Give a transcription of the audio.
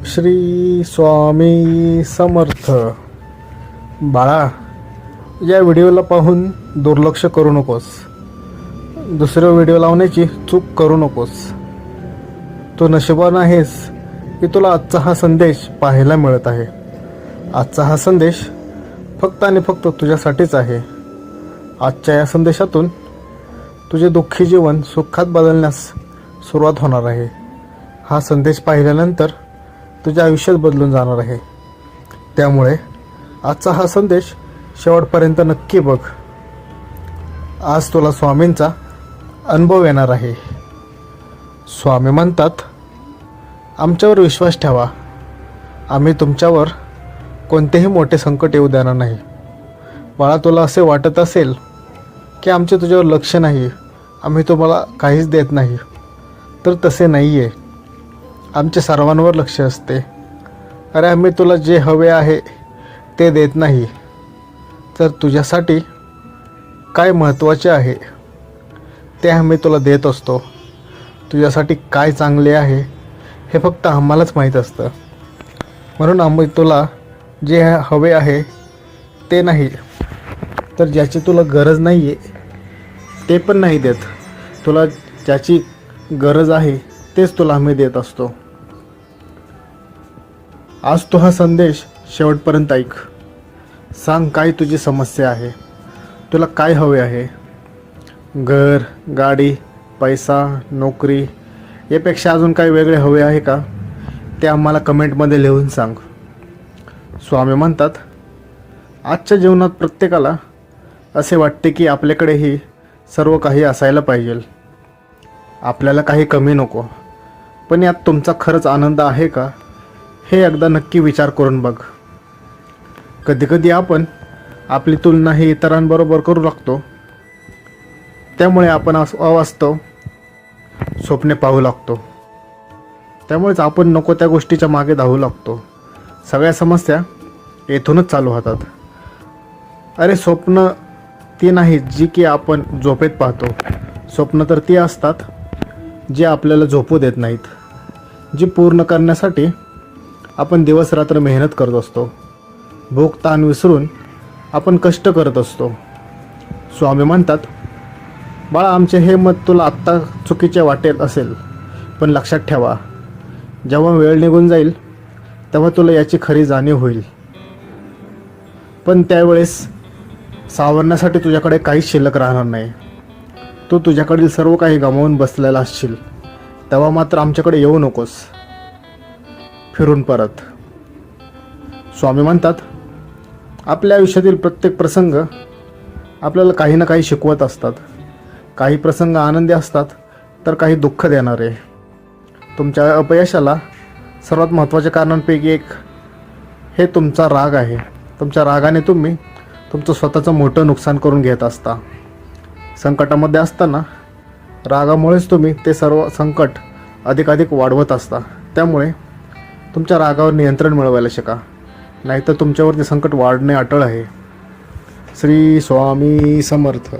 श्री स्वामी समर्थ. बाळा, या व्हिडिओला पाहून दुर्लक्ष करू नकोस. दुसरा व्हिडिओ लावण्याची चूक करू नकोस. तू नशिबान आहेस की तुला आजचा हा संदेश पाहायला मिळत आहे. आजचा हा संदेश फक्त आणि फक्त तुझ्यासाठीच आहे. आजच्या या संदेशातून तुझे दुःखी जीवन सुखात बदलण्यास सुरुवात होणार आहे. हा संदेश पाहिल्यानंतर तुझ्या आयुष्यात बदलून जाणार आहे. त्यामुळे आजचा हा संदेश शेवटपर्यंत नक्की बघ. आज तुला स्वामींचा अनुभव येणार आहे. स्वामी म्हणतात, आमच्यावर विश्वास ठेवा. आम्ही तुमच्यावर कोणतेही मोठे संकट येऊ देणार नाही. बाळा, तुला असे वाटत असेल की आमचे तुझ्यावर लक्ष नाही, आम्ही तुम्हाला काहीच देत नाही, तर तसे नाही आहे. आमचे सर्वांवर लक्ष असते. अरे, आम्ही तुला जे हवे आहे ते देत नाही, तर तुझ्यासाठी काय महत्त्वाचे आहे ते आम्ही तुला देत असतो. तुझ्यासाठी काय चांगले आहे हे फक्त आम्हालाच माहीत असतं. म्हणून आम्ही तुला जे हवे आहे ते नाही, तर ज्याची तुला गरज नाही आहे ते पण नाही देत. तुला ज्याची गरज आहे तेच तुला आम्ही देत असतो. आज तू हा संदेश शेवटपर्यंत ऐक. सांग, काय तुझी समस्या आहे? तुला काय हवे आहे? घर, गाडी, पैसा, नोकरी यापेक्षा अजून काही वेगळे हवे आहे का? ते आम्हाला कमेंटमध्ये लिहून सांग. स्वामी म्हणतात, आजच्या जीवनात प्रत्येकाला असे वाटते की आपल्याकडेही सर्व काही असायला पाहिजे. आपल्याला काही कमी नको. पण यात तुमचा खरंच आनंद आहे का हे एकदा नक्की विचार करून बघ. कधीकधी आपण आपली तुलना ही इतरांबरोबर करू लागतो. त्यामुळे आपण अवास्तव स्वप्ने पाहू लागतो. त्यामुळेच आपण नको त्या गोष्टीच्या मागे धावू लागतो. सगळ्या समस्या येथूनच चालू होतात. अरे, स्वप्न ती नाही जी की आपण झोपेत पाहतो. स्वप्न तर ती असतात जे आपल्याला झोपू देत नाहीत, जी पूर्ण करण्यासाठी आपण दिवस रात्र मेहनत करत असतो. भूक ताण विसरून आपण कष्ट करत असतो. स्वामी म्हणतात, बाळा, आमचे हे मत तुला आत्ता चुकीचे वाटेल असेल, पण लक्षात ठेवा, जेव्हा वेळ निघून जाईल तेव्हा तुला याची खरी जाणीव होईल. पण त्यावेळेस सावरण्यासाठी तुझ्याकडे काहीच शिल्लक राहणार नाही. तू तुझ्याकडील सर्व काही गमावून बसलेला असशील. तेव्हा मात्र आमच्याकडे येऊ नकोस फिरून परत. स्वामी म्हणतात, आपल्या आयुष्यातील प्रत्येक प्रसंग आपल्याला काही ना काही शिकवत असतात. काही प्रसंग आनंदी असतात तर काही दुःख देणारे. तुमच्या अपयशाला सर्वात महत्त्वाच्या कारणांपैकी एक हे तुमचा राग आहे. तुमच्या रागाने तुम्ही तुमचं स्वतःचं मोठं नुकसान करून घेत असता. संकटामध्ये असताना रागामुळेच तुम्ही ते सर्व संकट अधिकाधिक वाढवत असता. त्यामुळे तुमच्या रागावर नियंत्रण मिळवायला शिका, नाहीतर तुमच्यावरती संकट वाढणे अटळ आहे. श्री स्वामी समर्थ.